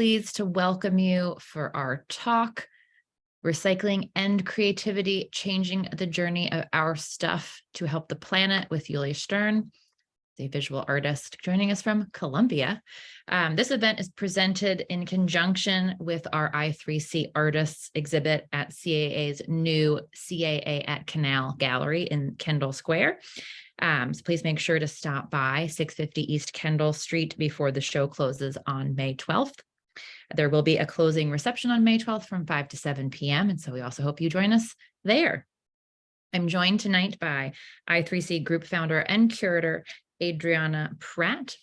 pleased to welcome you for our talk, Recycling and Creativity, Changing the Journey of Our Stuff to Help the Planet with Yulia Shtern, a visual artist joining us from Colombia. This event is presented in conjunction with our i3C artists exhibit at CAA's new CAA at CANAL gallery in Kendall Square. So please make sure to stop by 650 East Kendall Street before the show closes on May 12th. There will be a closing reception on May 12th from 5 to 7 p.m. And so we also hope you join us there. I'm joined tonight by i3C group founder and curator, Adriana Pratt.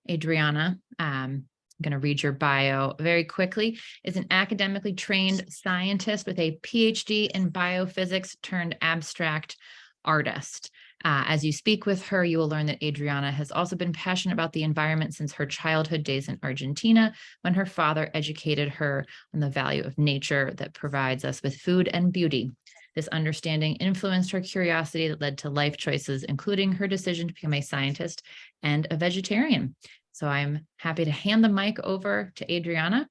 Adriana, I'm going to read your bio very quickly, is an academically trained scientist with a PhD in biophysics turned abstract artist. As you speak with her, you will learn that Adriana has also been passionate about the environment since her childhood days in Argentina, when her father educated her on the value of nature that provides us with food and beauty. This understanding influenced her curiosity that led to life choices, including her decision to become a scientist and a vegetarian. So I'm happy to hand the mic over to Adriana.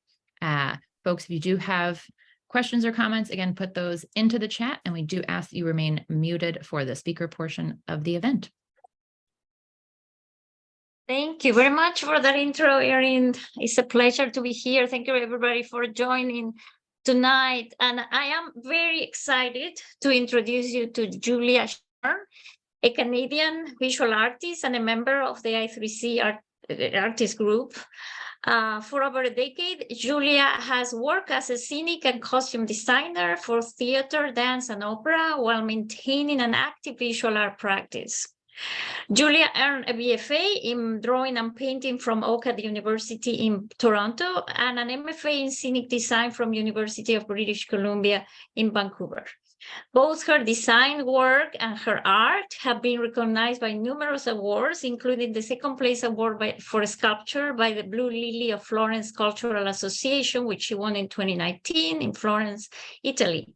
Folks, if you do have questions or comments, again, put those into the chat, and we do ask that you remain muted for the speaker portion of the event. Thank you very much for that intro, Erin. It's a pleasure to be here. Thank you, everybody, for joining tonight. And I am very excited to introduce you to Yulia Shtern, a Canadian visual artist and a member of the i3C artist group. For over a decade, Yulia has worked as a scenic and costume designer for theater, dance, and opera while maintaining an active visual art practice. Yulia earned a BFA in drawing and painting from OCAD University in Toronto and an MFA in scenic design from University of British Columbia in Vancouver. Both her design work and her art have been recognized by numerous awards, including the second place award for sculpture by the Blue Lily of Florence Cultural Association, which she won in 2019 in Florence, Italy.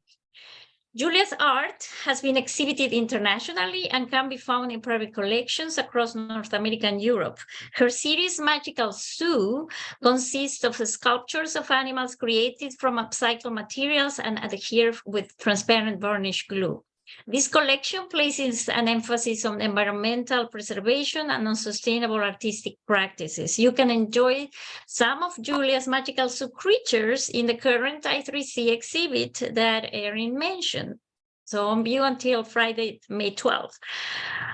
Yulia's art has been exhibited internationally and can be found in private collections across North America and Europe. Her series, Magical Zoo, consists of sculptures of animals created from upcycled materials and adhered with transparent varnish glue. This collection places an emphasis on environmental preservation and on sustainable artistic practices. You can enjoy some of Yulia's Magical Zoo creatures in the current i3C exhibit that Erin mentioned. So on view until Friday, May 12th.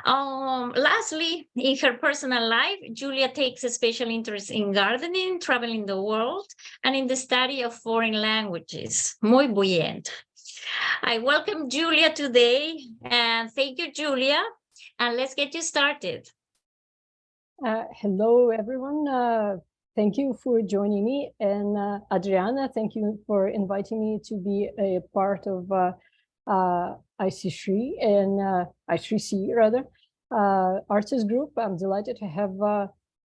Lastly, in her personal life, Yulia takes a special interest in gardening, traveling the world, and in the study of foreign languages. Muy bien. I welcome Yulia today, and thank you, Yulia, and let's get you started. Hello, everyone. Thank you for joining me, and Adriana, thank you for inviting me to be a part of i3C and i3C rather artist group. I'm delighted to have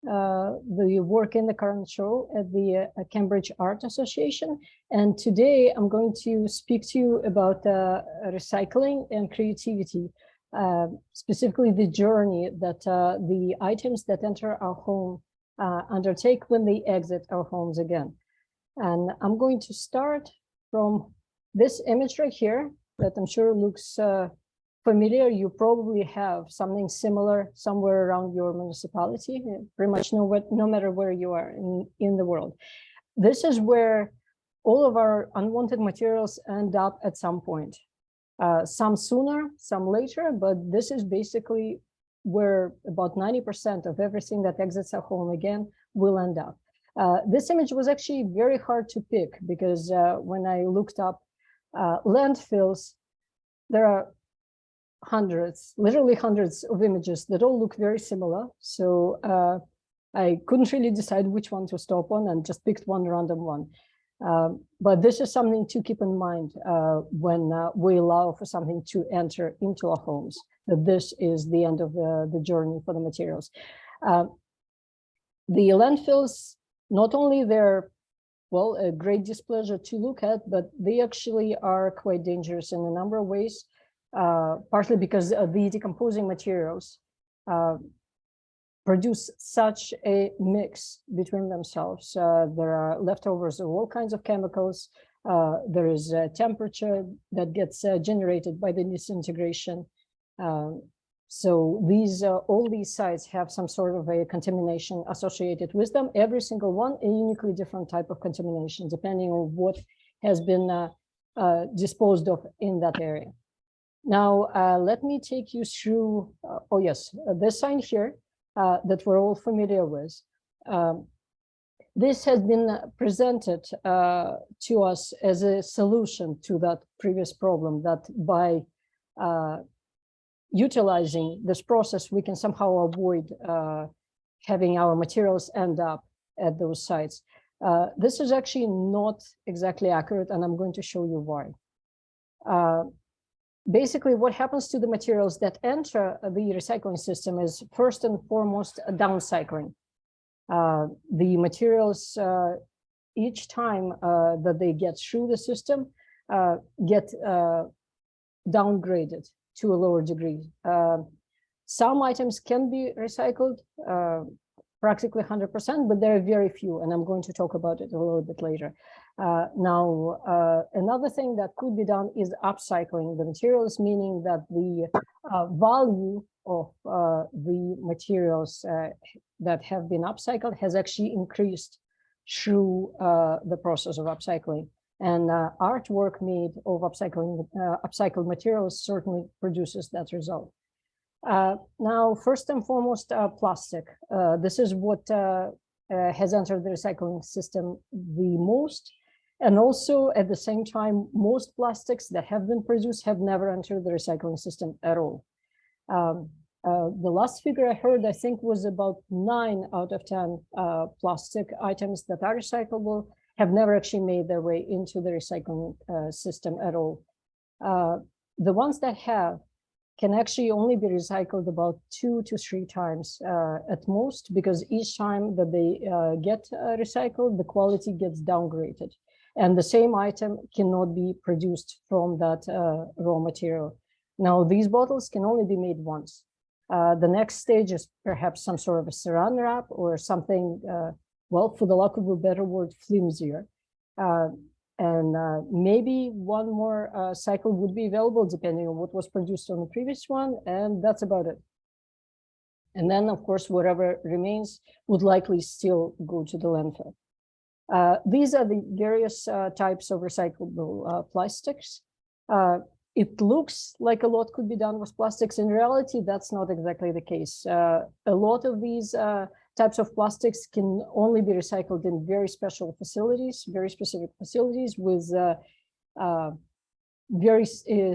the work in the current show at the Cambridge Art Association. And today I'm going to speak to you about recycling and creativity, specifically the journey that the items that enter our home undertake when they exit our homes again. And I'm going to start from this image right here that I'm sure looks familiar. You probably have something similar somewhere around your municipality, pretty much no matter where you are in the world. This is where all of our unwanted materials end up at some point. Some sooner, some later, but this is basically where about 90% of everything that exits our home again will end up. This image was actually very hard to pick because when I looked up landfills, there are hundreds, literally hundreds of images that all look very similar. So I couldn't really decide which one to stop on and just picked one random one. But this is something to keep in mind when we allow for something to enter into our homes, that this is the end of the journey for the materials. The landfills, not only they're, well, a great displeasure to look at, but they actually are quite dangerous in a number of ways. Partly because the decomposing materials produce such a mix between themselves. There are leftovers of all kinds of chemicals. There is a temperature that gets generated by the disintegration. So all these sites have some sort of a contamination associated with them. Every single one a uniquely different type of contamination, depending on what has been disposed of in that area. Now, let me take you through, oh yes, this sign here that we're all familiar with. This has been presented to us as a solution to that previous problem, that by utilizing this process, we can somehow avoid having our materials end up at those sites. This is actually not exactly accurate, and I'm going to show you why. Basically, what happens to the materials that enter the recycling system is first and foremost a downcycling. The materials, each time that they get through the system, get downgraded to a lower degree. Some items can be recycled practically 100%, but there are very few, and I'm going to talk about it a little bit later. Now, another thing that could be done is upcycling the materials, meaning that the value of the materials that have been upcycled has actually increased through the process of upcycling. And artwork made of upcycled materials certainly produces that result. Now, first and foremost, plastic. This is what has entered the recycling system the most. And also, at the same time, most plastics that have been produced have never entered the recycling system at all. The last figure I heard, I think, was about 9 out of 10 plastic items that are recyclable have never actually made their way into the recycling system at all. The ones that have can actually only be recycled about 2 to 3 times at most, because each time that they get recycled, the quality gets downgraded. And the same item cannot be produced from that raw material. Now, these bottles can only be made once. The next stage is perhaps some sort of a saran wrap or something, well, for the lack of a better word, flimsier. And maybe one more cycle would be available depending on what was produced on the previous one, and that's about it. And then, of course, whatever remains would likely still go to the landfill. These are the various types of recyclable plastics. It looks like a lot could be done with plastics. In reality, that's not exactly the case. A lot of these types of plastics can only be recycled in very special facilities, very specific facilities with very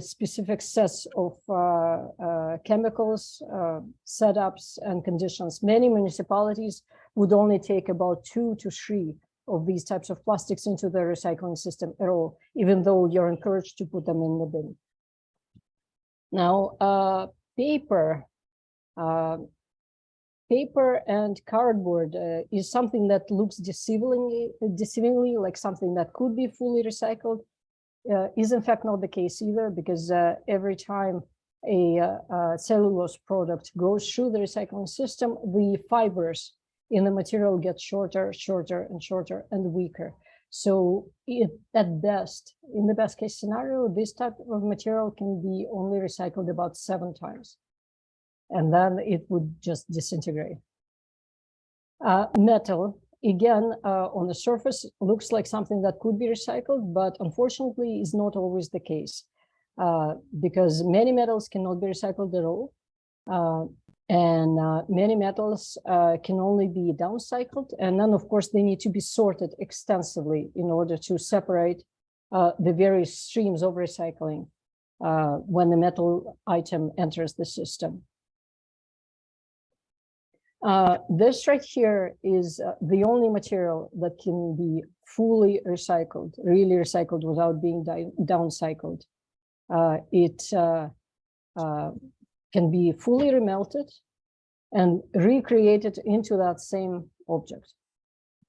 specific sets of chemicals, setups, and conditions. Many municipalities would only take about 2 to 3 of these types of plastics into the recycling system at all, even though you're encouraged to put them in the bin. Now, paper and cardboard is something that looks deceivingly like something that could be fully recycled. Is in fact not the case either, because every time a cellulose product goes through the recycling system, the fibers in the material get shorter, and shorter, and weaker. So at best, in the best case scenario, this type of material can be only recycled about 7 times. And then it would just disintegrate. Metal, again, on the surface, looks like something that could be recycled, but unfortunately is not always the case, because many metals cannot be recycled at all. And many metals can only be downcycled. And then, of course, they need to be sorted extensively in order to separate the various streams of recycling when the metal item enters the system. This right here is the only material that can be fully recycled, really recycled without being downcycled. It can be fully remelted and recreated into that same object.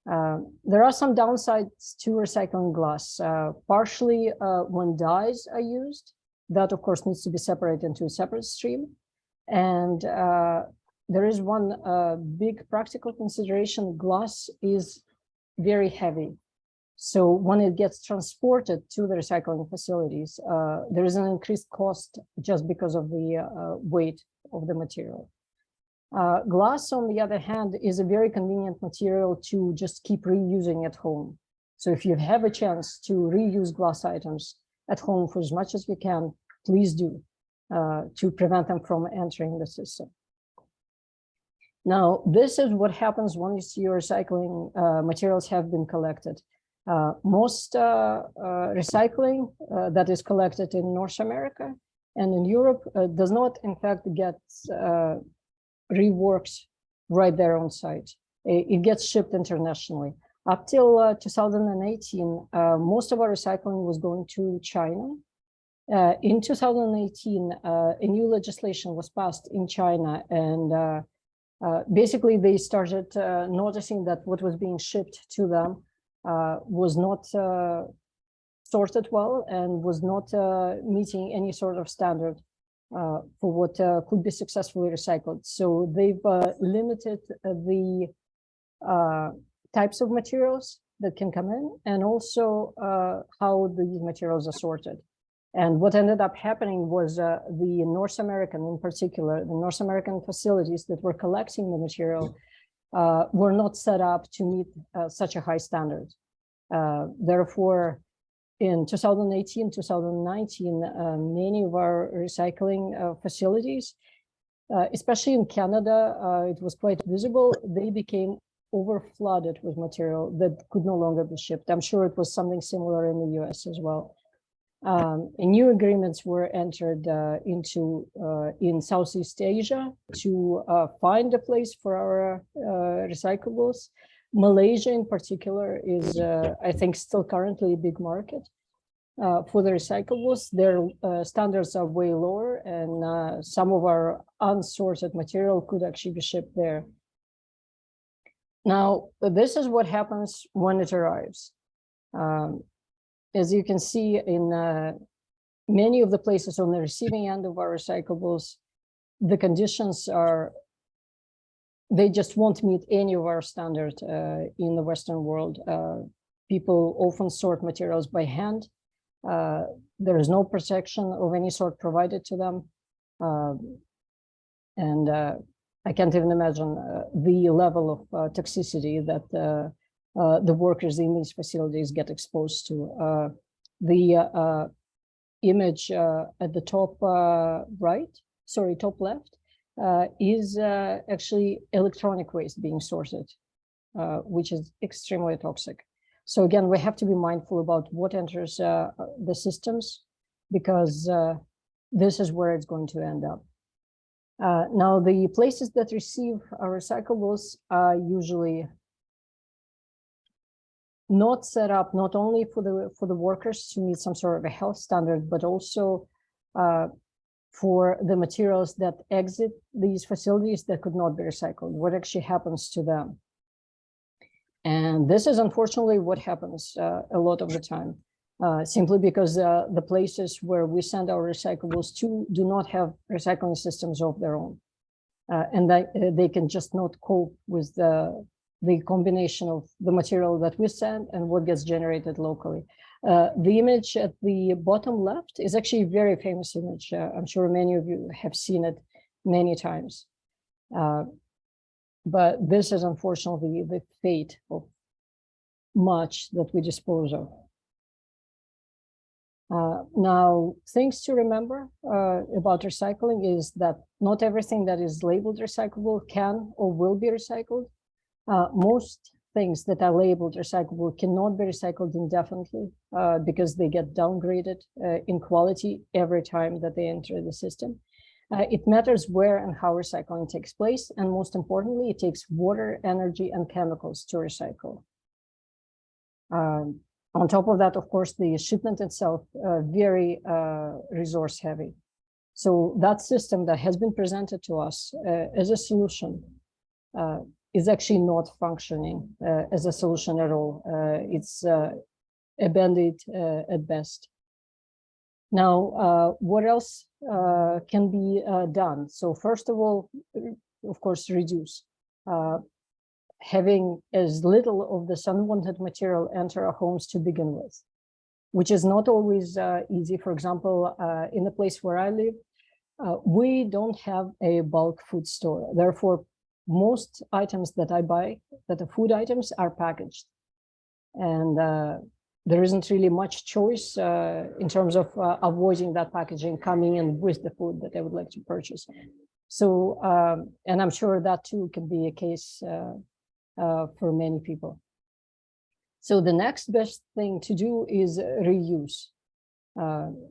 There are some downsides to recycling glass, partially when dyes are used. That, of course, needs to be separated into a separate stream. And there is one big practical consideration. Glass is very heavy. So when it gets transported to the recycling facilities, there is an increased cost just because of the weight of the material. Glass, on the other hand, is a very convenient material to just keep reusing at home. So if you have a chance to reuse glass items at home for as much as you can, please do, to prevent them from entering the system. Now, this is what happens once your recycling materials have been collected. Most recycling that is collected in North America and in Europe does not, in fact, get reworked right there on site. It gets shipped internationally. Up till 2018, most of our recycling was going to China. In 2018, a new legislation was passed in China, and basically they started noticing that what was being shipped to them was not sorted well and was not meeting any sort of standard for what could be successfully recycled. So they've limited the types of materials that can come in, and also how these materials are sorted. And what ended up happening was the North American, in particular, the North American facilities that were collecting the material were not set up to meet such a high standard. Therefore, in 2018, 2019, many of our recycling facilities, especially in Canada, it was quite visible, they became over-flooded with material that could no longer be shipped. I'm sure it was something similar in the US as well. And new agreements were entered into in Southeast Asia to find a place for our recyclables. Malaysia in particular is, I think, still currently a big market for the recyclables. Their standards are way lower, and some of our unsorted material could actually be shipped there. Now, this is what happens when it arrives. As you can see, in many of the places on the receiving end of our recyclables, the conditions are, they just won't meet any of our standards in the Western world. People often sort materials by hand. There is no protection of any sort provided to them. And I can't even imagine the level of toxicity that the workers in these facilities get exposed to. The image at the top top left, is actually electronic waste being sorted, which is extremely toxic. So again, we have to be mindful about what enters the systems, because this is where it's going to end up. Now, the places that receive our recyclables are usually not set up not only for the workers to meet some sort of a health standard, but also for the materials that exit these facilities that could not be recycled, what actually happens to them. And this is unfortunately what happens a lot of the time, simply because the places where we send our recyclables to do not have recycling systems of their own. And they can just not cope with the combination of the material that we send and what gets generated locally. The image at the bottom left is actually a very famous image. I'm sure many of you have seen it many times. But this is unfortunately the fate of much that we dispose of. Now, things to remember about recycling is that not everything that is labeled recyclable can or will be recycled. Most things that are labeled recyclable cannot be recycled indefinitely because they get downgraded in quality every time that they enter the system. It matters where and how recycling takes place, and most importantly, it takes water, energy, and chemicals to recycle. On top of that, of course, the shipment itself very resource heavy. So that system that has been presented to us as a solution is actually not functioning as a solution at all. It's a band-aid at best. Now, what else can be done? So first of all, of course, reduce, having as little of this unwanted material enter our homes to begin with, which is not always easy. For example, in the place where I live, we don't have a bulk food store. Therefore, most items that I buy, that are food items, are packaged. And there isn't really much choice in terms of avoiding that packaging coming in with the food that I would like to purchase. So, and I'm sure that too can be a case for many people. So the next best thing to do is reuse.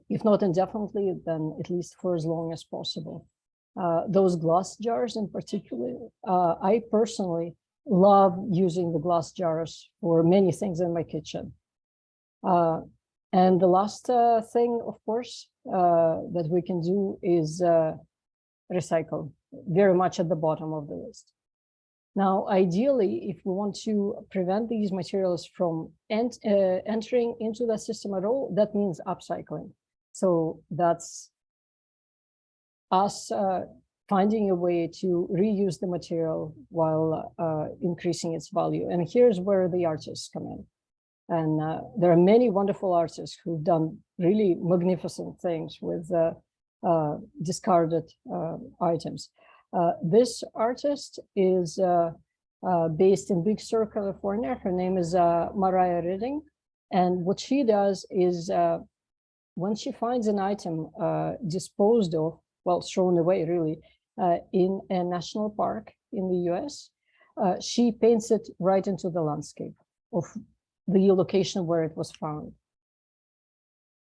If not indefinitely, then at least for as long as possible. Those glass jars in particular, I personally love using the glass jars for many things in my kitchen. And the last thing, of course, that we can do is recycle, very much at the bottom of the list. Now, ideally, if we want to prevent these materials from entering into the system at all, that means upcycling. So that's us finding a way to reuse the material while increasing its value. And here's where the artists come in. And there are many wonderful artists who've done really magnificent things with discarded items. This artist is based in Big Sur, California. Her name is Mariah Redding. And what she does is when she finds an item disposed of, well, thrown away really, in a national park in the US, she paints it right into the landscape of the location where it was found.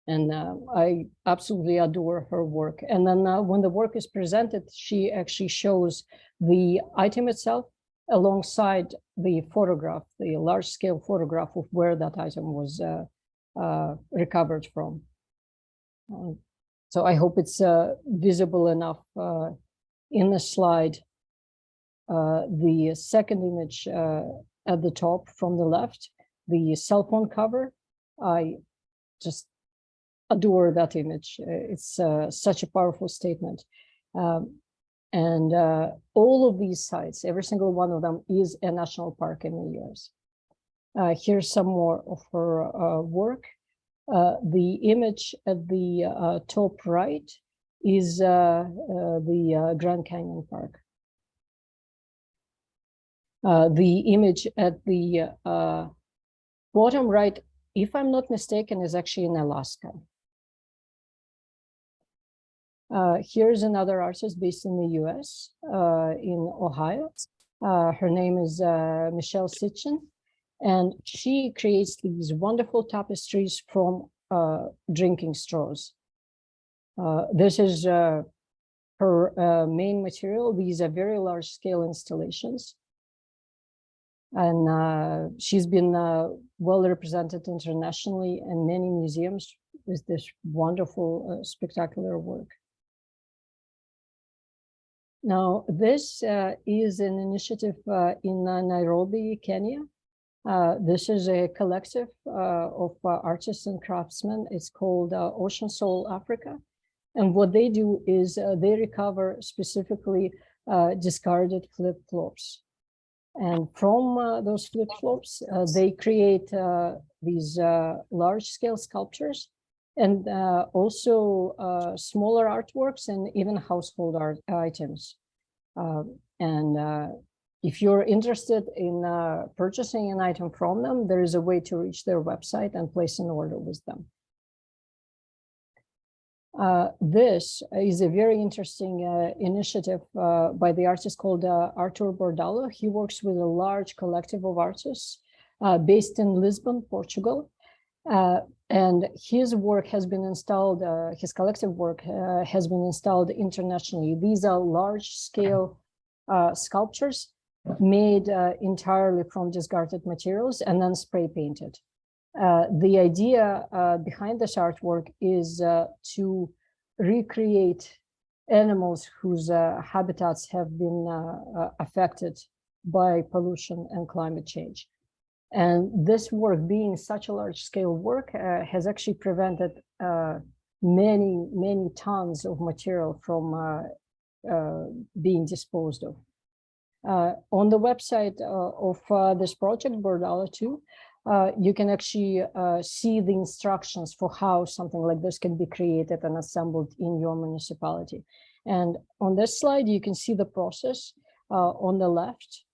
And I absolutely adore her work. And then when the work is presented, she actually shows the item itself alongside the photograph, the large-scale photograph of where that item was recovered from. So I hope it's visible enough in the slide. The second image at the top from the left, the cell phone cover, I just adore that image. It's such a powerful statement. And all of these sites, every single one of them is a national park in the US. Here's some more of her work. The image at the top right is the Grand Canyon Park. The image at the bottom right, if I'm not mistaken, is actually in Alaska. Here's another artist based in the US, in Ohio. Her name is Michelle Sitchin, and she creates these wonderful tapestries from drinking straws. This is her main material. These are very large scale installations. And she's been well represented internationally in many museums with this wonderful, spectacular work. Now, this is an initiative in Nairobi, Kenya. This is a collective of artists and craftsmen. It's called Ocean Soul Africa. And what they do is they recover specifically discarded flip-flops. And from those flip-flops, they create these large-scale sculptures and also smaller artworks and even household art items. If you're interested in purchasing an item from them, there is a way to reach their website and place an order with them. This is a very interesting initiative by the artist called Arthur Bordalo. He works with a large collective of artists based in Lisbon, Portugal. And his work has been installed, his collective work has been installed internationally. These are large-scale sculptures made entirely from discarded materials and then spray painted. The idea behind this artwork is to recreate animals whose habitats have been affected by pollution and climate change. And this work, being such a large-scale work, has actually prevented many tons of material from being disposed of. On the website of this project, Bordala 2, you can actually see the instructions for how something like this can be created and assembled in your municipality. And on this slide, you can see the process. On the left,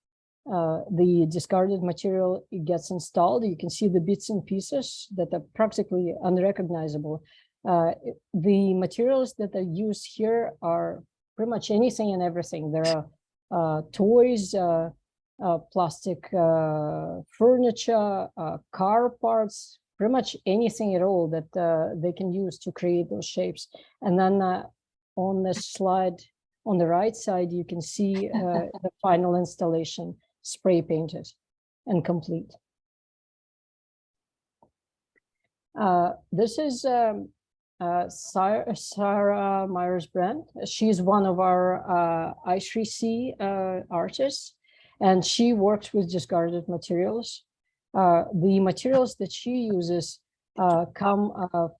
the discarded material gets installed. You can see the bits and pieces that are practically unrecognizable. The materials that are used here are pretty much anything and everything. There are toys, plastic furniture, car parts, pretty much anything at all that they can use to create those shapes. And then on the slide on the right side, you can see the final installation, spray painted and complete. This is Sarah Myers-Brand. She's one of our i3C artists, and she works with discarded materials. The materials that she uses come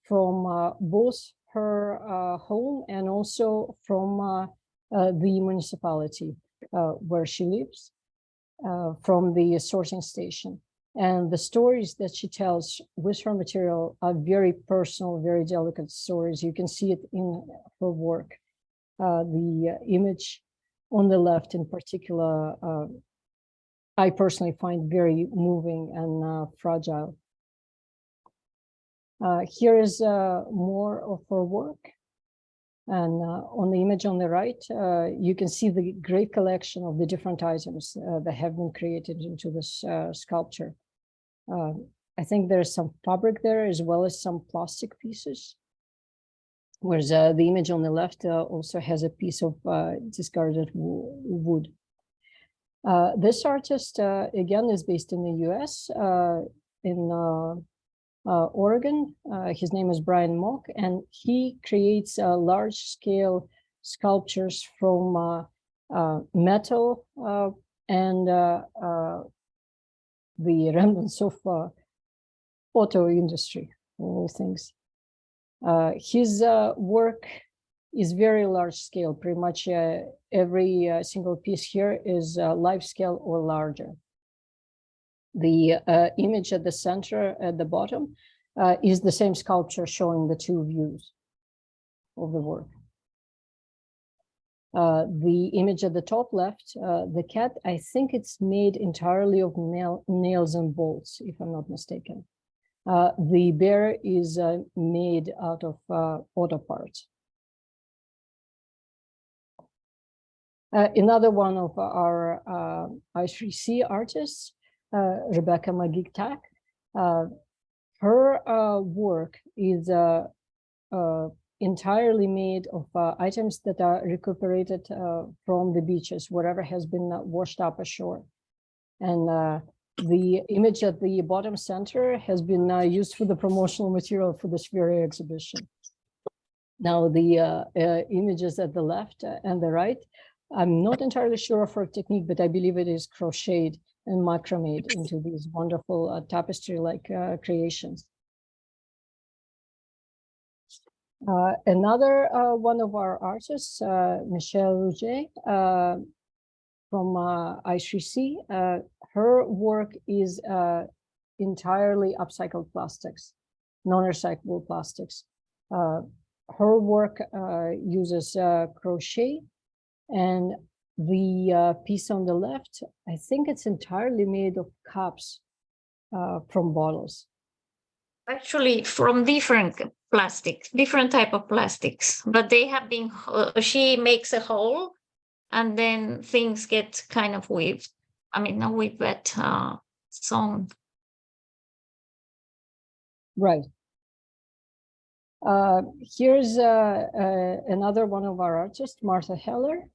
from both her home and also from the municipality where she lives, from the sourcing station. And the stories that she tells with her material are very personal, very delicate stories. You can see it in her work. The image on the left in particular, I personally find very moving and fragile. Here is more of her work. And on the image on the right, you can see the great collection of the different items that have been created into this sculpture. I think there's some fabric there as well as some plastic pieces. Whereas the image on the left also has a piece of discarded wood. This artist, again, is based in the US, in Oregon. His name is Brian Mock, and he creates large-scale sculptures from metal and the remnants of auto industry, all things. His work is very large scale. Pretty much every single piece here is life scale or larger. The image at the center at the bottom is the same sculpture showing the two views of the work. The image at the top left, the cat, I think it's made entirely of nails and bolts, if I'm not mistaken. The bear is made out of auto parts. Another one of our i3C artists, Rebecca Magig-Tak. Her work is entirely made of items that are recuperated from the beaches, whatever has been washed up ashore. And the image at the bottom center has been used for the promotional material for this very exhibition. Now the images at the left and the right, I'm not entirely sure of her technique, but I believe it is crocheted and macrameed into these wonderful tapestry-like creations. Another one of our artists, Michelle Rouget, from i3C, her work is entirely upcycled plastics, non-recyclable plastics. Her work uses crochet, and the piece on the left, I think it's entirely made of cups from bottles. Actually, from different plastics, different type of plastics, but they have been, she makes a hole and then things get kind of weaved. I mean, not weaved, but sewn. Right. Here's another one of our artists, Martha Heller.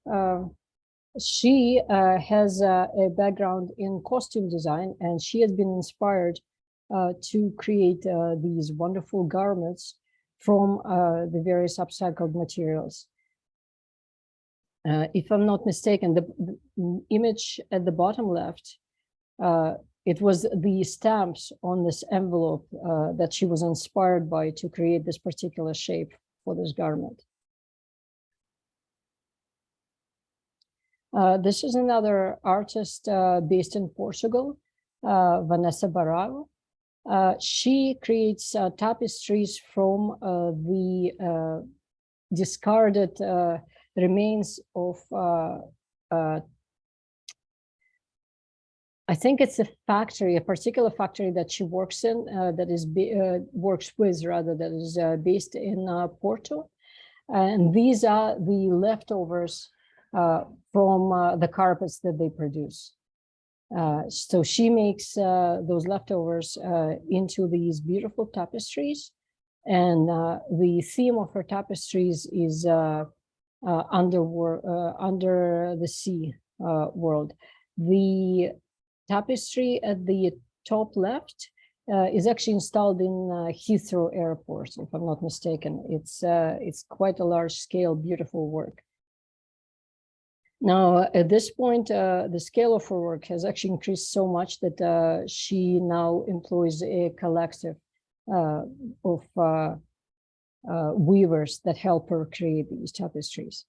She has a background in costume design, and she has been inspired to create these wonderful garments from the various upcycled materials. If I'm not mistaken, the image at the bottom left, it was the stamps on this envelope that she was inspired by to create this particular shape for this garment. This is another artist based in Portugal, Vanessa Barao. She creates tapestries from the discarded remains of I think it's a factory, a particular factory that she works in, that is works with rather, that is based in Porto. And these are the leftovers from the carpets that they produce. So she makes those leftovers into these beautiful tapestries. And the theme of her tapestries is under the sea world. The tapestry at the top left is actually installed in Heathrow Airport, if I'm not mistaken. It's quite a large scale, beautiful work. Now, at this point, the scale of her work has actually increased so much that she now employs a collective of weavers that help her create these tapestries.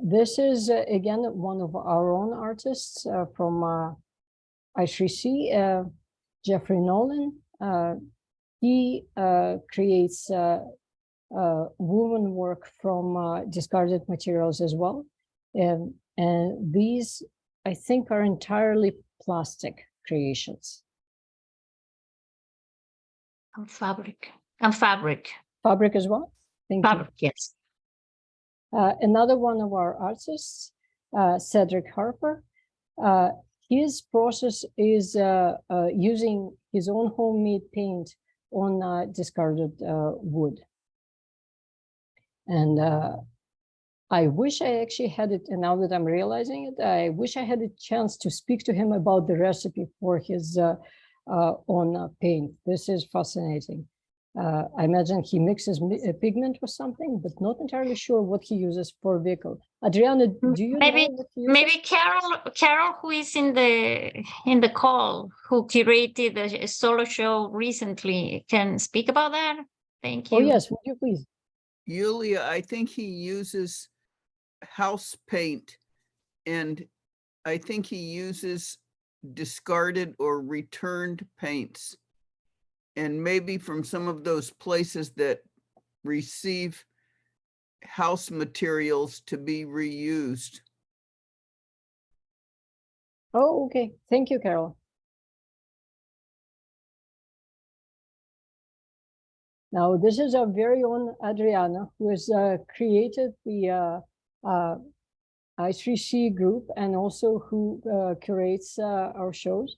This is, again, one of our own artists from i3C, Jeffrey Nolan. He creates woven work from discarded materials as well. And these, I think, are entirely plastic creations. And fabric. And fabric. Fabric as well? Thank Fabric, yes. Another one of our artists, Cedric Harper. His process is using his own homemade paint on discarded wood. And I wish I actually had it, and now that I'm realizing it, I wish I had a chance to speak to him about the recipe for his own paint. This is fascinating. I imagine he mixes a pigment or something, but not entirely sure what he uses for vehicle. Adriana, do you know what he uses? Maybe Carol, who is in the call, who curated a solo show recently, can speak about that. Thank you. Oh yes, would you please? Yulia, I think he uses house paint, and I think he uses discarded or returned paints, and maybe from some of those places that receive house materials to be reused. Oh, okay. Thank you, Carol. Now, this is our very own Adriana, who has created the i3C group and also who curates our shows.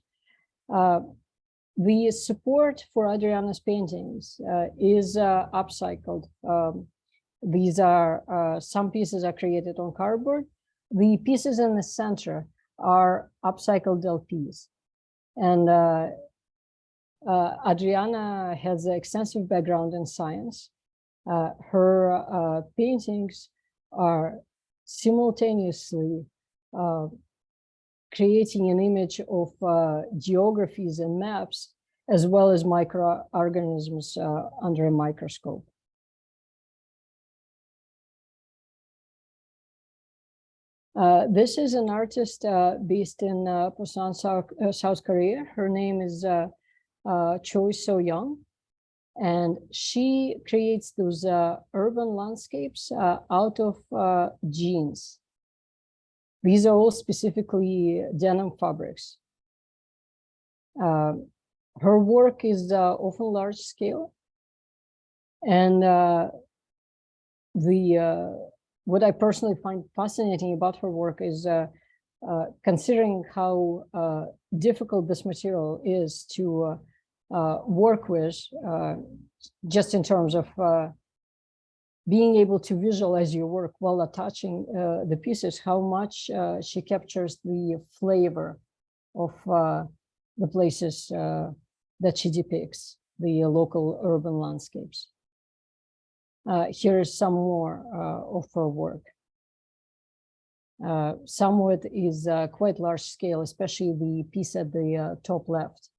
The support for Adriana's paintings is upcycled. These are, some pieces are created on cardboard. The pieces in the center are upcycled LPs. And Adriana has an extensive background in science. Her paintings are simultaneously creating an image of geographies and maps, as well as microorganisms under a microscope. This is an artist based in Busan, South Korea. Her name is Choi So-young, and she creates those urban landscapes out of jeans. These are all specifically denim fabrics. Her work is often large scale, and what I personally find fascinating about her work is considering how difficult this material is to work with, just in terms of being able to visualize your work while attaching the pieces, how much she captures the flavor of the places that she depicts, the local urban landscapes. Here is some more of her work. Some of it is quite large scale, especially the piece at the top left.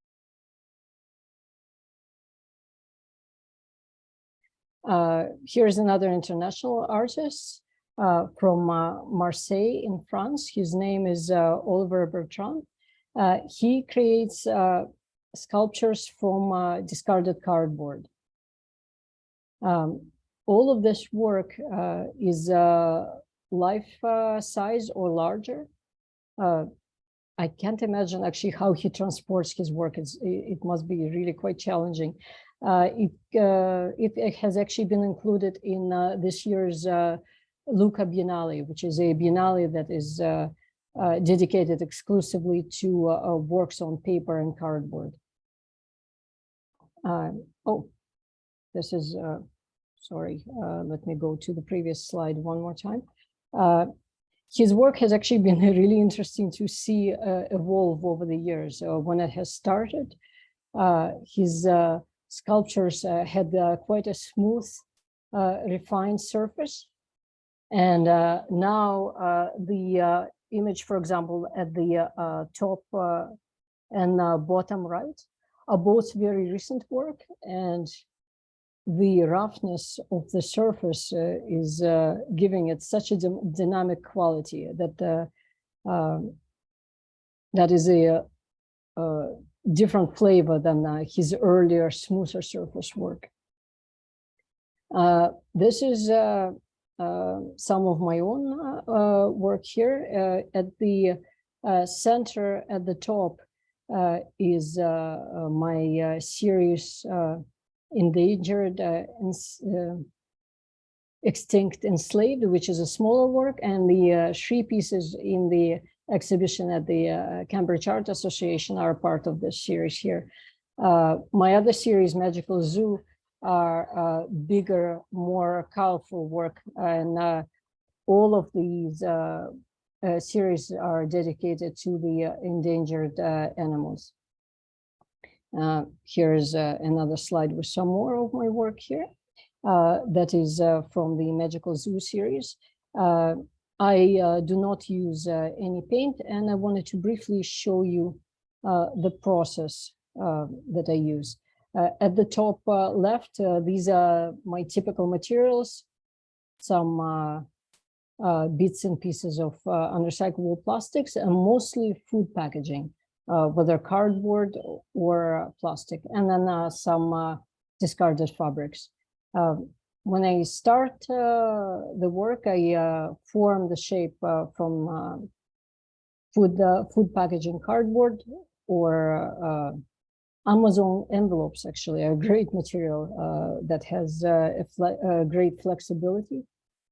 Here's another international artist, from Marseille in France. His name is Oliver Bertrand. He creates sculptures from discarded cardboard. All of this work is life size or larger. I can't imagine actually how he transports his work. It must be really quite challenging. It has actually been included in this year's Lucca Biennale, which is a biennale that is dedicated exclusively to works on paper and cardboard. Oh, this is, sorry, let me go to the previous slide one more time. His work has actually been really interesting to see evolve over the years. When it has started, his sculptures had quite a smooth, refined surface. And now the image, for example, at the top and bottom right are both very recent work, and the roughness of the surface is giving it such a dynamic quality that that is a different flavor than his earlier smoother surface work. This is some of my own work here. At the center at the top is my series Endangered, Extinct, Enslaved, which is a smaller work, and the 3 pieces in the exhibition at the Cambridge Art Association are part of this series here. My other series, Magical Zoo, are bigger, more colorful work, and all of these series are dedicated to the endangered animals. Here's another slide with some more of my work here. That is from the Magical Zoo series. I do not use any paint, and I wanted to briefly show you the process that I use. At the top left, these are my typical materials, some bits and pieces of unrecyclable plastics, and mostly food packaging, whether cardboard or plastic, and then some discarded fabrics. When I start the work, I form the shape from food packaging cardboard or Amazon envelopes. Actually, are a great material that has a great flexibility.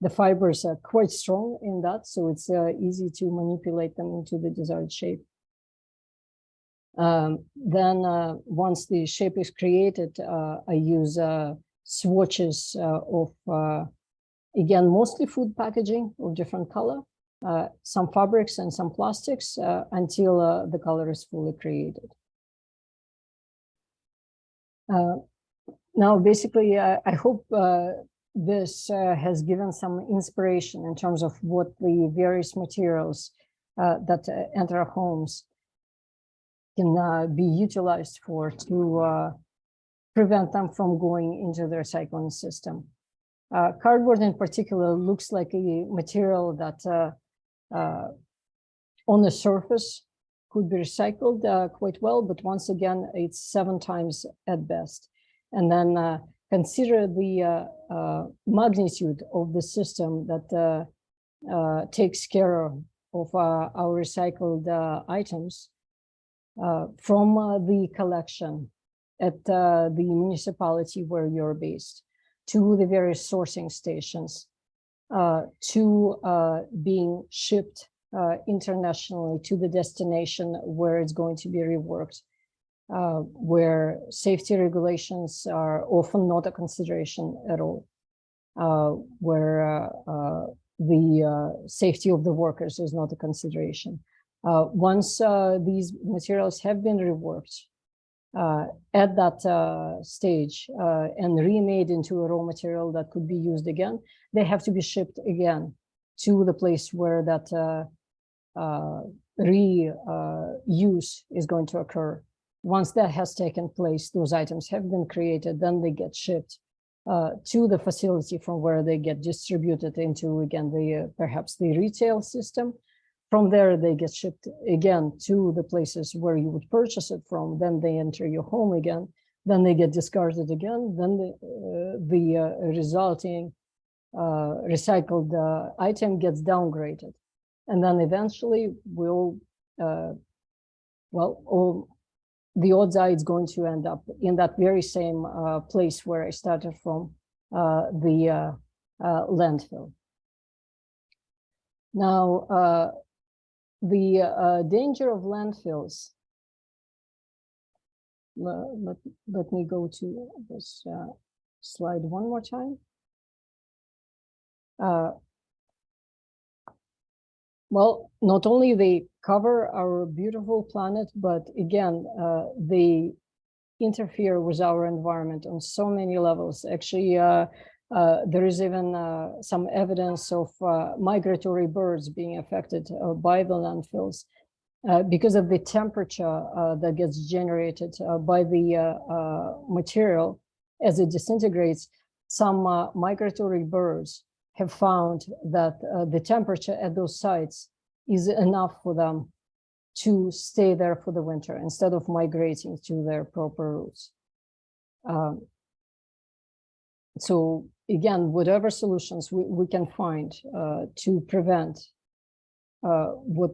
The fibers are quite strong in that, so it's easy to manipulate them into the desired shape. Then once the shape is created, I use swatches of, again, mostly food packaging of different color, some fabrics and some plastics until the color is fully created. Now, basically, I hope this has given some inspiration in terms of what the various materials that enter our homes can be utilized for to prevent them from going into the recycling system. Cardboard in particular looks like a material that on the surface could be recycled quite well, but once again, it's 7 times at best. And then consider the magnitude of the system that takes care of our recycled items from the collection at the municipality where you're based, to the various sourcing stations, to being shipped internationally to the destination where it's going to be reworked, where safety regulations are often not a consideration at all, where the safety of the workers is not a consideration. Once these materials have been reworked at that stage and remade into a raw material that could be used again, they have to be shipped again to the place where that reuse is going to occur. Once that has taken place, those items have been created, then they get shipped to the facility from where they get distributed into, again, the perhaps the retail system. From there, they get shipped again to the places where you would purchase it from. Then they enter your home again. Then they get discarded again. Then the resulting recycled item gets downgraded. And then eventually will, the odds are it's going to end up in that very same place where I started from, the landfill. Now, the danger of landfills, let me go to this slide one more time. Well, not only they cover our beautiful planet, but again, they interfere with our environment on so many levels. Actually, there is even some evidence of migratory birds being affected by the landfills because of the temperature that gets generated by the material as it disintegrates. Some migratory birds have found that the temperature at those sites is enough for them to stay there for the winter instead of migrating to their proper routes. So again, whatever solutions we can find to prevent what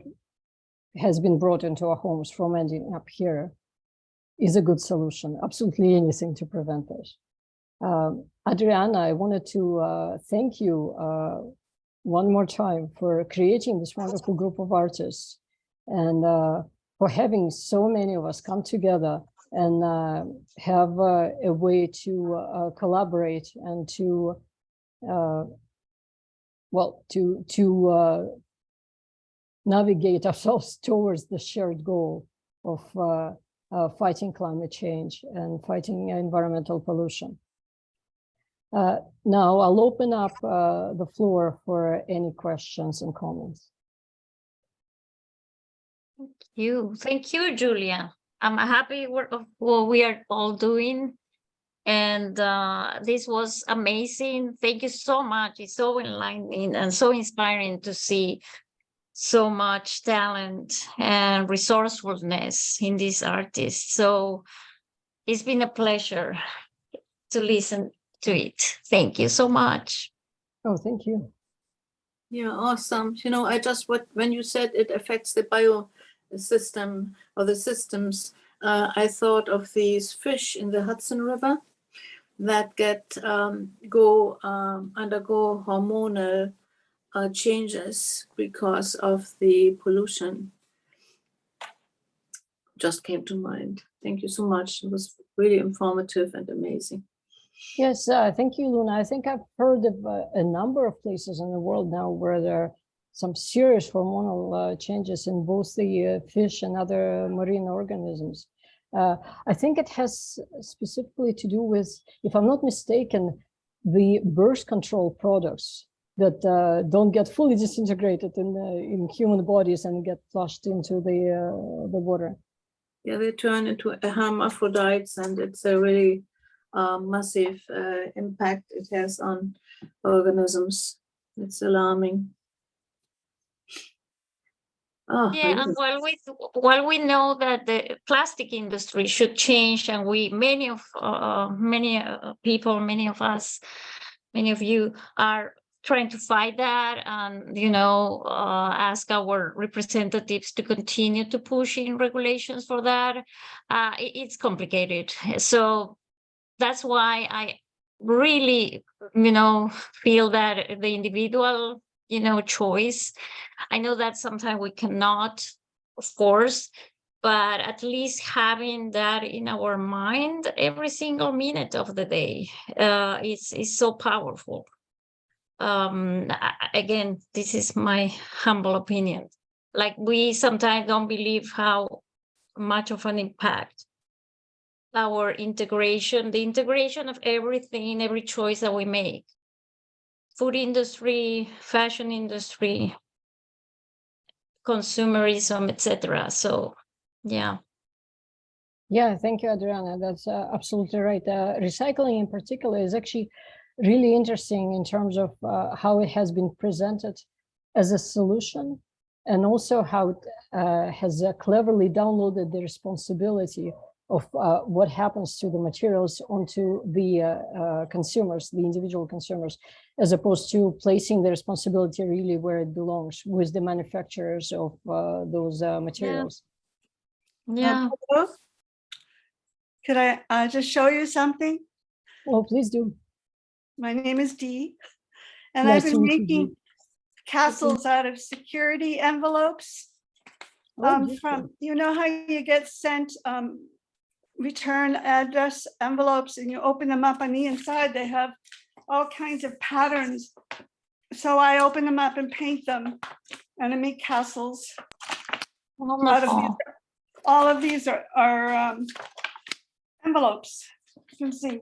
has been brought into our homes from ending up here is a good solution. Absolutely anything to prevent this. Adriana, I wanted to thank you one more time for creating this wonderful group of artists and for having so many of us come together and have a way to collaborate and to, navigate ourselves towards the shared goal of fighting climate change and fighting environmental pollution. Now I'll open up the floor for any questions and comments. Thank you, Julia. I'm happy of what we are all doing. And this was amazing. Thank you so much. It's so enlightening and so inspiring to see so much talent and resourcefulness in these artists. So it's been a pleasure to listen to it. Thank you so much. Oh, thank you. Yeah, awesome. You know, when you said it affects the biosystem or the systems, I thought of these fish in the Hudson River that undergo hormonal changes because of the pollution. Just came to mind. Thank you so much. It was really informative and amazing. Yes, thank you, Luna. I think I've heard of a number of places in the world now where there are some serious hormonal changes in both the fish and other marine organisms. I think it has specifically to do with, if I'm not mistaken, the birth control products that don't get fully disintegrated in human bodies and get flushed into the water. Yeah, they turn into hermaphrodites, and it's a really massive impact it has on organisms. It's alarming. Oh, yeah, and while we know that the plastic industry should change, and many of you are trying to fight that, and ask our representatives to continue to push in regulations for that. It's complicated, so that's why I really feel that the individual choice, I know that sometimes we cannot, of course, but at least having that in our mind every single minute of the day is so powerful. Again, this is my humble opinion. Like, we sometimes don't believe how much of an impact the integration of everything, every choice that we make, food industry, fashion industry, consumerism, etc. So yeah, Yeah, thank you, Adriana. That's absolutely right. Recycling in particular is actually really interesting in terms of how it has been presented as a solution, and also how it has cleverly downloaded the responsibility of what happens to the materials onto the consumers, the individual consumers, as opposed to placing the responsibility really where it belongs, with the manufacturers of those materials. Yeah. Hello? Could I just show you something? Oh, please do. My name is Dee, and Nice I've to been meet you, Dee. making castles out of security envelopes. Oh, beautiful. From, you know how you get sent return address envelopes and you open them up on the inside, they have all kinds of patterns. So I open them up and paint them, and I make castles out of these. Wonderful. All of these are envelopes. You can see.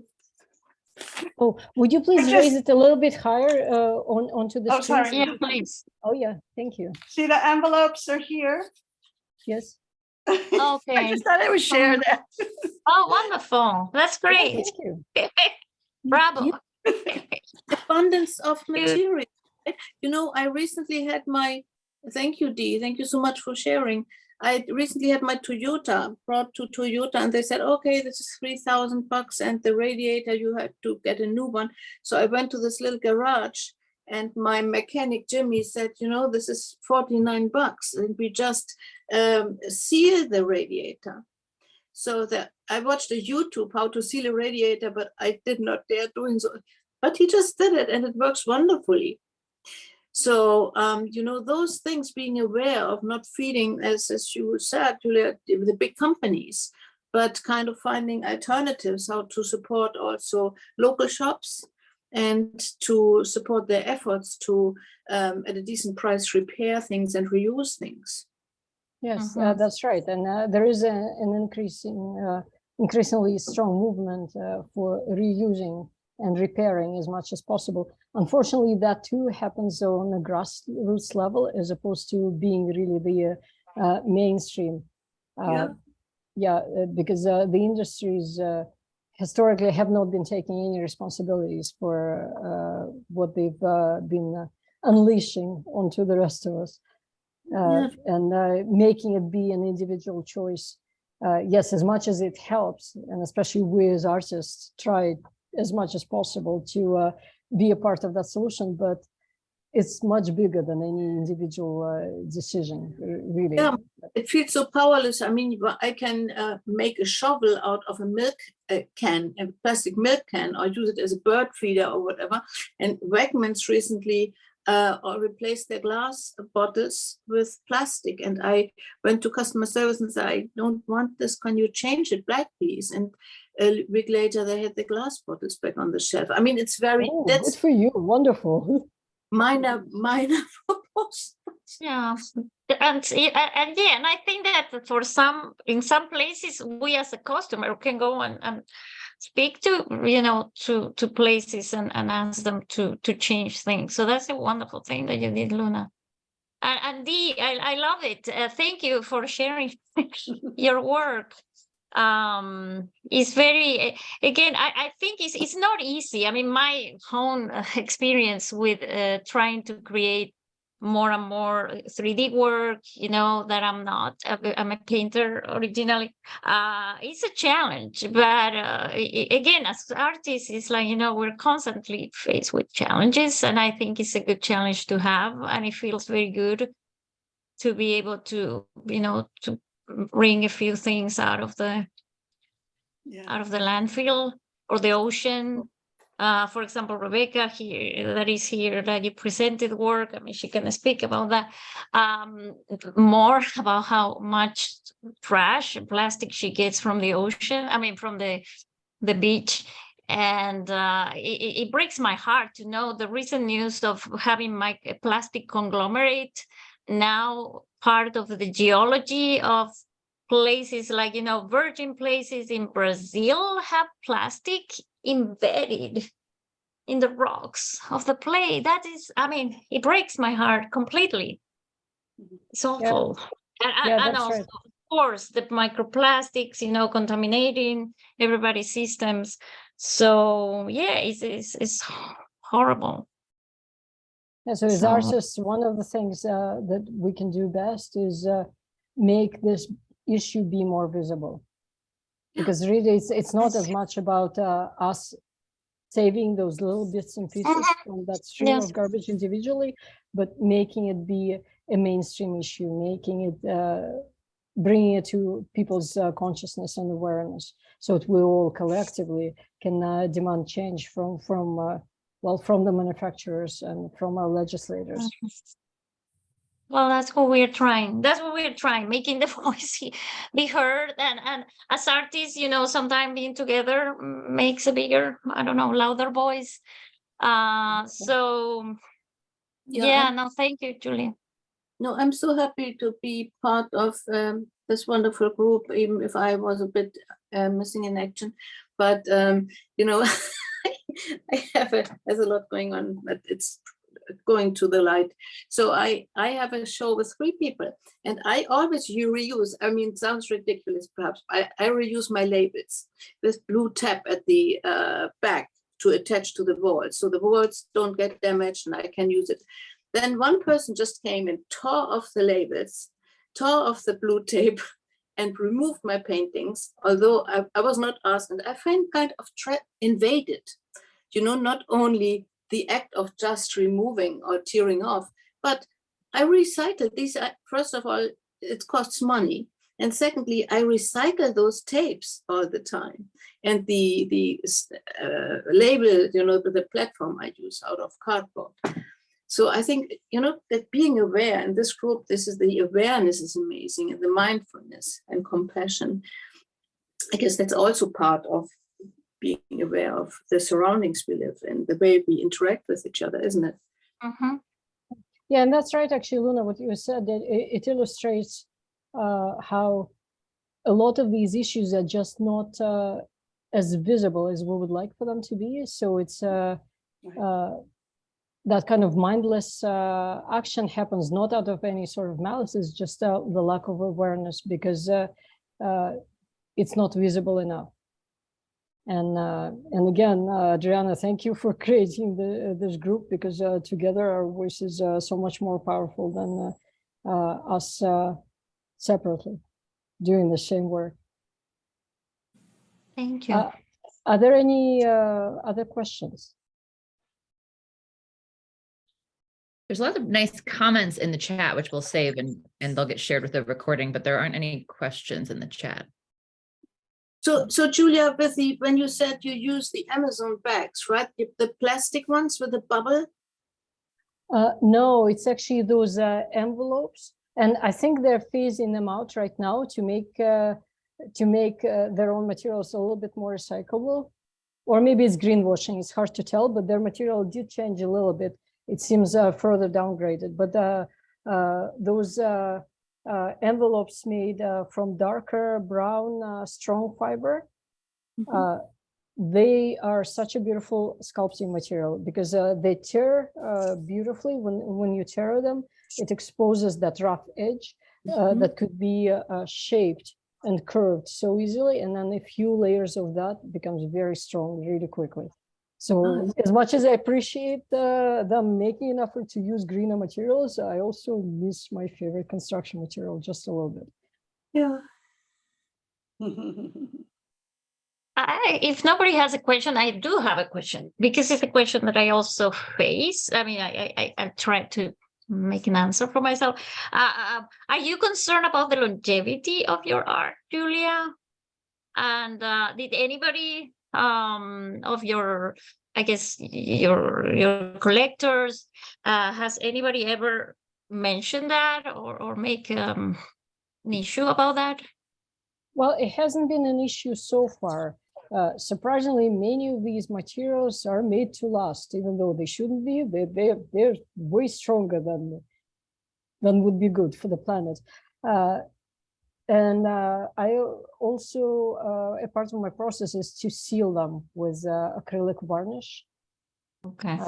Oh, would you please just- raise it a little bit higher onto the Oh, screen? sorry. Yeah, please. Oh, yeah, thank you. See, the envelopes are here. Yes. I Okay. just thought I would share that. Oh, wonderful. That's Oh, great. thank you. Bravo. Abundance of Good. material. right? You know, I recently had my, thank you, Dee. Thank you so much for sharing. I recently had my Toyota brought to Toyota, and they said, okay, this is $3,000 and the radiator, you had to get a new one. So I went to this little garage, and my mechanic Jimmy said, you know, this is $49, and we just seal the radiator. So that I watched a YouTube how to seal a radiator, but I did not dare doing so. But he just did it, and it works wonderfully. So, you know, those things, being aware of not feeding, as you said, Julia, the big companies, but kind of finding alternatives, how to support also local shops and to support their efforts to, at a decent price, repair things and reuse things. Yes, Mhm. that's right. And there is an increasingly strong movement for reusing and repairing as much as possible. Unfortunately, that too happens on a grassroots level, as opposed to being really the mainstream. Because the industries historically have not been taking any responsibilities for what they've been unleashing onto the rest of us. And making it be an individual choice. Yes, as much as it helps, and especially we as artists try as much as possible to be a part of that solution, but it's much bigger than any individual decision, really. Yeah, it feels so powerless. I mean, I can make a shovel out of a milk can, a plastic milk can, or use it as a bird feeder or whatever. And Wegmans recently replaced their glass bottles with plastic. And I went to customer service and said, I don't want this. Can you change it black, please? And a week later, they had the glass bottles back on the shelf. I mean, it's very, Oh, that's good for you. Wonderful. minor proposals. Yeah. And yeah, and I think that for some, in some places, we as a customer can go and speak to, you know, to places and ask them to change things. So that's a wonderful thing that you did, Luna. And Dee, I love it. Thank you for sharing your work. It's very, again, I think it's not easy. I mean, my own experience with trying to create more and more 3D work, you know, that I'm not, I'm a painter originally. It's a challenge, but again, as artists, it's like, you know, we're constantly faced with challenges, and I think it's a good challenge to have, and it feels very good to be able to, you know, to bring a few things out of the landfill or the ocean. For example, Rebecca here, that is here, that you presented work. I mean, she can speak about that more, about how much trash and plastic she gets from the ocean. I mean, from the beach. And it breaks my heart to know the recent news of having my plastic conglomerate now part of the geology of places like, you know, virgin places in Brazil have plastic embedded in the rocks of the clay. That is, I mean, it breaks my heart completely. It's awful. And that's also, right. of course, the microplastics, contaminating everybody's systems. So yeah, it's horrible. Yeah, so as So- artists, one of the things that we can do best is make this issue be more visible. Because really, it's not as much about us saving those little bits and pieces from that stream Yes. of garbage individually, but making it be a mainstream issue, making it, bringing it to people's consciousness and awareness, so that we all collectively can demand change from the manufacturers and from our legislators. Well, that's what we're trying. That's what we're trying, making the voice be heard. And as artists, sometimes being together makes a bigger, I don't know, louder voice. So yeah, no, thank you, Julia. No, I'm so happy to be part of this wonderful group, even if I was a bit missing in action. But, there's a lot going on, but it's going to the light. So I have a show with 3 people, and I always reuse, it sounds ridiculous perhaps, I reuse my labels with blue tape at the back to attach to the walls, so the walls don't get damaged and I can use it. Then one person just came and tore off the labels, tore off the blue tape, and removed my paintings, although I was not asked, and I find kind of invaded, not only the act of just removing or tearing off, but I recycle these. First of all, it costs money. And secondly, I recycle those tapes all the time. And the label, the platform I use out of cardboard. So I think, that being aware in this group, the awareness is amazing, and the mindfulness and compassion. I guess that's also part of being aware of the surroundings we live in, the way we interact with each other, isn't it? Mm-hmm. Yeah, and that's right, actually, Luna, what you said, that it illustrates how a lot of these issues are just not as visible as we would like for them to be. So it's that kind of mindless action happens not out of any sort of malice, it's just the lack of awareness, because it's not visible enough. And again, Adriana, thank you for creating this group, because together our voices are so much more powerful than us separately doing the same work. Thank you. Are there any other questions? There's a lot of nice comments in the chat, which we'll save and they'll get shared with the recording, but there aren't any questions in the chat. So Julia, when you said you use the Amazon bags, right? The plastic ones with the bubble? No, it's actually those envelopes, and I think they're phasing them out right now to make their own materials a little bit more recyclable, or maybe it's greenwashing. It's hard to tell, but their material did change a little bit. It seems further downgraded, but those envelopes made from darker brown strong fiber, they are such a beautiful sculpting material, because they tear beautifully. When you tear them, it exposes that rough edge that could be shaped and curved so easily, and then a few layers of that becomes very strong really quickly. So as much as I appreciate them making an effort to use greener materials, I also miss my favorite construction material just a little bit. Yeah. If nobody has a question, I do have a question, because it's a question that I also face. I try to make an answer for myself. Are you concerned about the longevity of your art, Julia? And did anybody of your, I guess, your collectors, has anybody ever mentioned that or make an issue about that? Well, it hasn't been an issue so far. Surprisingly, many of these materials are made to last, even though they shouldn't be. They're way stronger than would be good for the planet. And I also, a part of my process is to seal them with acrylic varnish. Okay.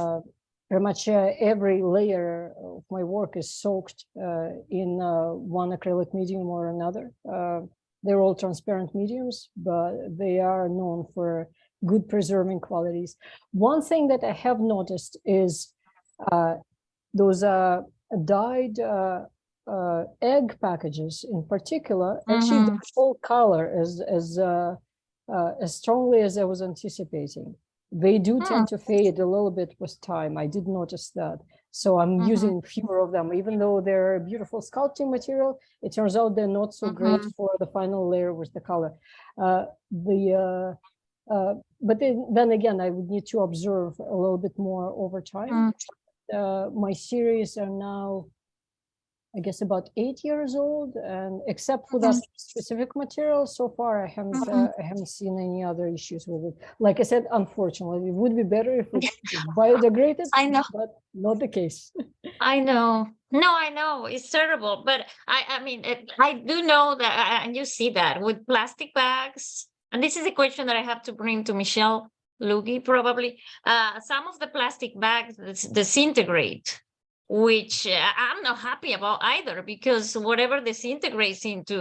pretty much every layer of my work is soaked in one acrylic medium or another. They're all transparent mediums, but they are known for good preserving qualities. One thing that I have noticed is those dyed egg packages in particular actually Mhm. don't show color as strongly as I was anticipating. They do tend to fade a little bit with time. I did notice that. So I'm using fewer of them, even though they're beautiful sculpting material. It turns out they're not so great for the final layer with the color. But then again, I would need to observe a little bit more over time. My series are now, I guess, about 8 years old, and except for that specific material, so far I haven't seen any other issues with it. Like I said, unfortunately, it would be better if it biodegraded. I know. But not the case. I know. No, I know it's terrible, but I mean, I do know that, and you see that with plastic bags. And this is a question that I have to bring to Michelle Lugie probably. Some of the plastic bags disintegrate, which I'm not happy about either, because whatever disintegrates into,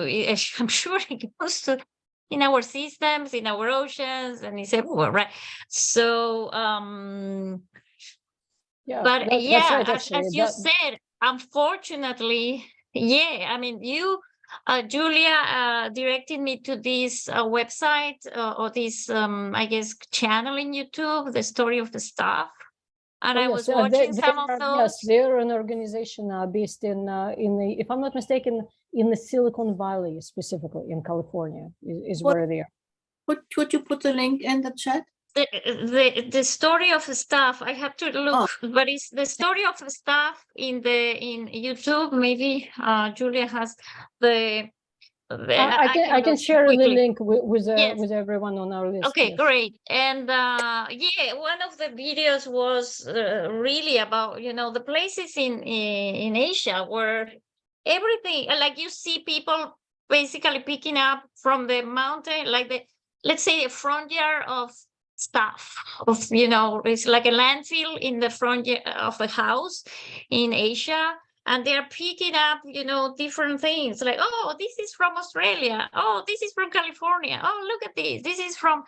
I'm sure it goes to in our systems, in our oceans, and it's everywhere, right? So, Yeah, but that's yeah, right. Actually, as you said, unfortunately, yeah, I mean, you, Julia, directed me to this website or this, I guess, channel in YouTube, The Story of the Stuff. And I was watching some of those. Yes, they're an organization based in the, if I'm not mistaken, in the Silicon Valley, specifically in California, is where they are. Would you put the link in the chat? The story of the stuff, I have to look, but it's the story of the stuff in YouTube. Maybe Julia has the I can share the link with Yes. everyone on our list. Okay, Yes. great. And yeah, one of the videos was really about, the places in Asia where everything, like you see people basically picking up from the mountain, like let's say a front yard of stuff of, it's like a landfill in the front of a house in Asia. And they're picking up, different things like, oh, this is from Australia. Oh, this is from California. Oh, look at this. This is from,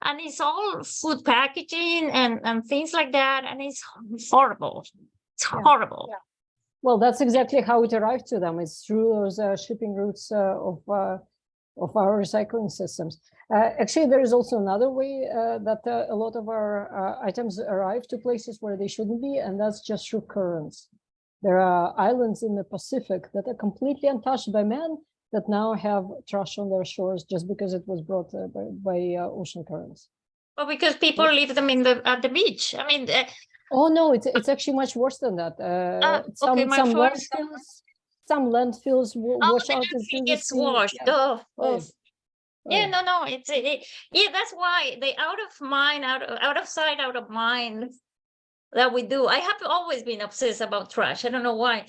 and it's all food packaging and things like that. And it's horrible. It's horrible. Yeah. Well, that's exactly how it arrived to them. It's through those shipping routes of our recycling systems. Actually, there is also another way that a lot of our items arrive to places where they shouldn't be, and that's just through currents. There are islands in the Pacific that are completely untouched by man that now have trash on their shores just because it was brought by ocean currents. Well, because people leave them at the beach. I mean, oh no, it's actually much worse than that. Some landfills wash out into the sea. Washed. Yeah. Right. Yeah, no, yeah, that's why they out of mind, out of sight, out of mind that we do. I have always been obsessed about trash. I don't know why.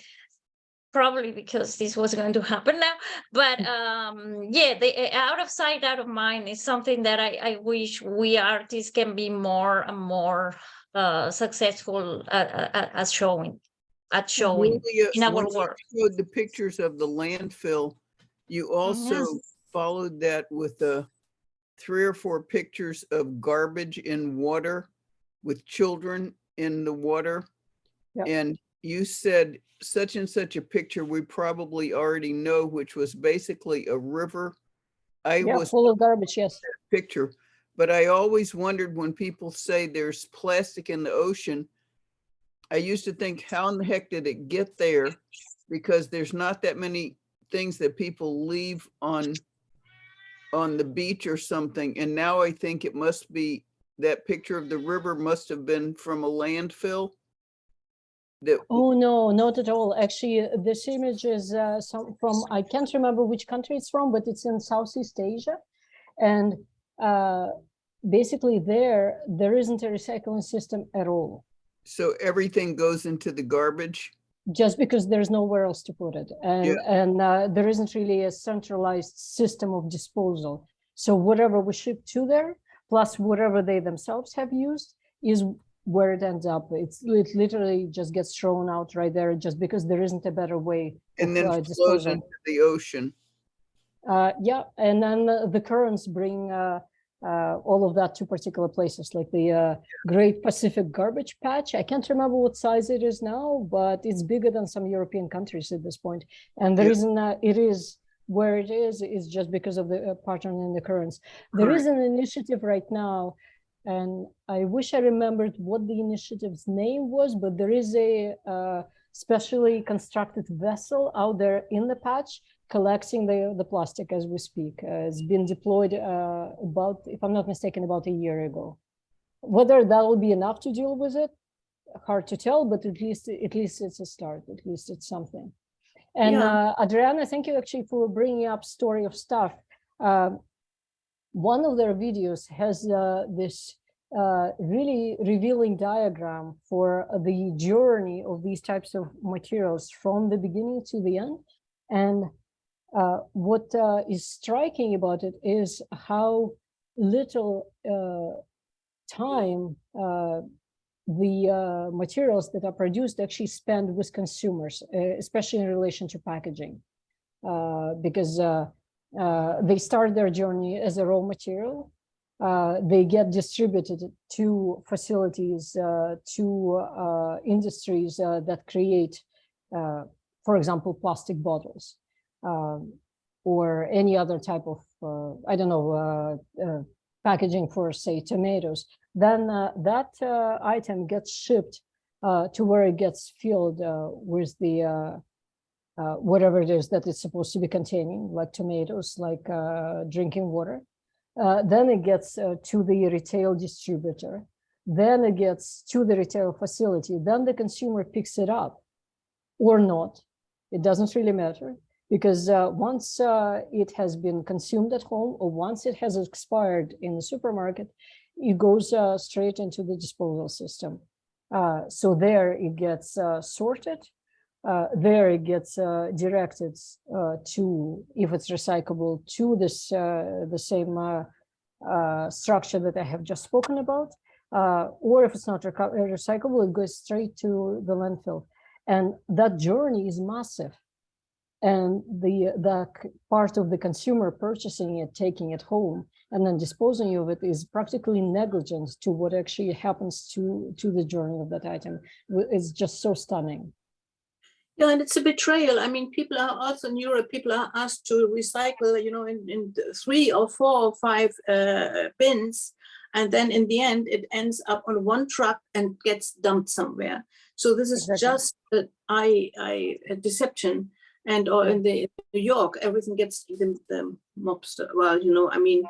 Probably because this was going to happen now. But yeah, the out of sight, out of mind is something that I wish we artists can be more and more successful at showing Julia, in our when work. you showed the pictures of the landfill, you also followed that with 3 or 4 pictures of garbage in water with children in the water. Yep. And you said such and such a picture we probably already know, which was basically a river. Was full of garbage, yes. Picture, but I always wondered when people say there's plastic in the ocean, I used to think, how in the heck did it get there? Because there's not that many things that people leave on the beach or something. And now I think it must be that picture of the river must have been from a landfill. Oh no, not at all. Actually, this image is from, I can't remember which country it's from, but it's in Southeast Asia. And basically there isn't a recycling system at all. So everything goes into the garbage? Just because there's nowhere else to put it. And there isn't really a centralized system of disposal. So whatever we ship to there, plus whatever they themselves have used, is where it ends up. It literally just gets thrown out right there, just because there isn't a better way And then of flows disposal. into the ocean. Yeah, and then the currents bring all of that to particular places, like the Great Pacific Garbage Patch. I can't remember what size it is now, but it's bigger than some European countries at this point. And the reason it is where it is just because of the pattern in the currents. There is an initiative right now, and I wish I remembered what the initiative's name was, but there is a specially constructed vessel out there in the patch collecting the plastic as we speak. It's been deployed about, if I'm not mistaken, about a year ago. Whether that will be enough to deal with it, hard to tell, but at least it's a start. At least it's something. And Adriana, thank you actually for bringing up Story of Stuff. One of their videos has this really revealing diagram for the journey of these types of materials from the beginning to the end. And what is striking about it is how little time the materials that are produced actually spend with consumers, especially in relation to packaging, because they start their journey as a raw material. They get distributed to facilities, to industries that create, for example, plastic bottles, or any other type of, I don't know, packaging for, say, tomatoes. Then that item gets shipped to where it gets filled with the whatever it is that it's supposed to be containing, like tomatoes, like drinking water. Then it gets to the retail distributor. Then it gets to the retail facility. Then the consumer picks it up or not. It doesn't really matter, because once it has been consumed at home, or once it has expired in the supermarket, it goes straight into the disposal system. So there it gets sorted. There it gets directed to, if it's recyclable, to this the same structure that I have just spoken about, or if it's not recyclable, it goes straight to the landfill. And that journey is massive. And the part of the consumer purchasing it, taking it home, and then disposing of it is practically negligent to what actually happens to the journey of that item. It's just so stunning. Yeah, and it's a betrayal. I mean, people are also in Europe, people are asked to recycle, you know, in 3 or 4 or 5 bins. And then in the end, it ends up on one truck and gets dumped somewhere. So this is just a deception. And or in New York, everything gets the mobster, well, you know, I mean,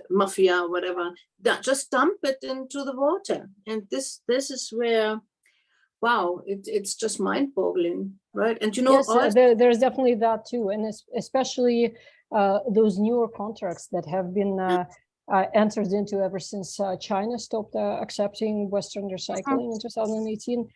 mafia, whatever, just dump it into the water. And this is where, wow, it's just mind-boggling, right? And you know, yes, there's definitely that too, and especially those newer contracts that have been entered into ever since China stopped accepting Western recycling in 2018.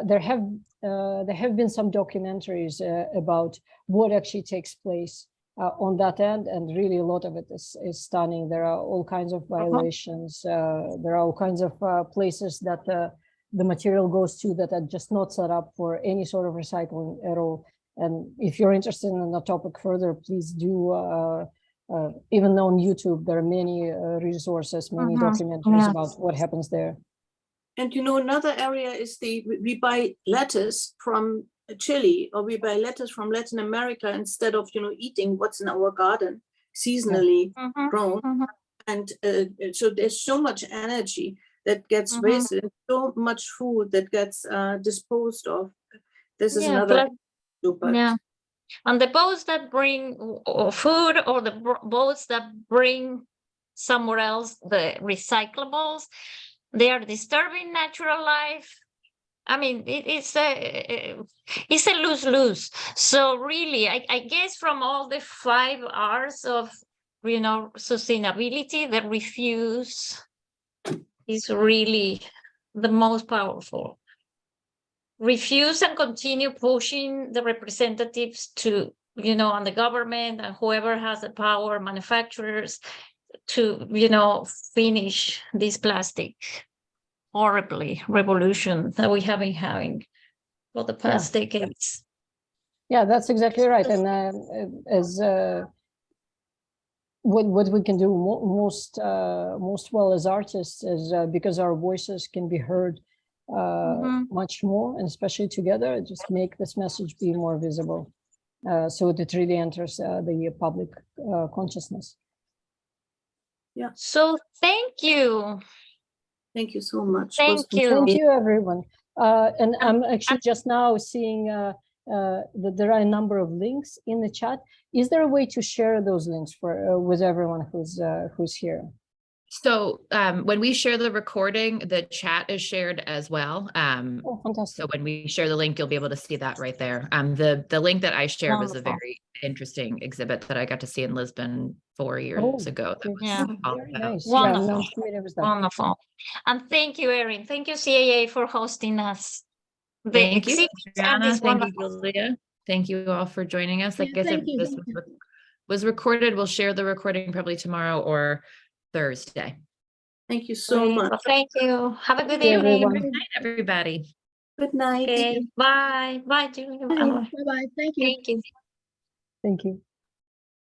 There have been some documentaries about what actually takes place on that end, and really a lot of it is stunning. There are all kinds of violations. There are all kinds of places that the material goes to that are just not set up for any sort of recycling at all. And if you're interested in the topic further, please do. Even on YouTube, there are many resources, many documentaries about what happens there. And you know, another area is we buy lettuce from Chile, or we buy lettuce from Latin America instead of, you know, eating what's in our garden, seasonally grown. And so there's so much energy that gets wasted, and so much food that gets disposed of. This is another. And the boats that bring food, or the boats that bring somewhere else the recyclables, they are disturbing natural life. I mean, it's a lose-lose. So really, I guess from all the 5 R's of, you know, sustainability, the refuse is really the most powerful. Refuse and continue pushing the representatives to, you know, and the government and whoever has the power, manufacturers, to, you know, finish this plastic. horribly revolution that we have been having for the past decades. Yeah, that's exactly right. And as what we can do most well as artists is because our voices can be heard much more, and especially together, just make this message be more visible, so it really enters the public consciousness. So thank you. Thank you so much. Thank you. Thank you, everyone. And I'm actually just now seeing that there are a number of links in the chat. Is there a way to share those links for with everyone who's here? So when we share the recording, the chat is shared as well. Oh, fantastic. So when we share the link, you'll be able to see that right there. The link that I shared was a Wonderful. very interesting exhibit that I got to see in Lisbon 4 years ago. That was Yeah. all Very about- nice. Yeah, I'm Wonderful. not familiar with that. Wonderful. And thank you, Erin. Thank you, CAA, for hosting us. The Thank you, exhibit Adriana. is Thank you, wonderful. Julia. Thank you all for joining us. Like I said, thank you, this thank you. was recorded. We'll share the recording probably tomorrow or Thursday. Thank you so Great. much. Well, thank you. Have a good Thank you, evening. everyone. Good night, everybody. Good night. Okay. Bye. Bye, Julia. Bye. Bye-bye. Thank you. Thank you. Thank you.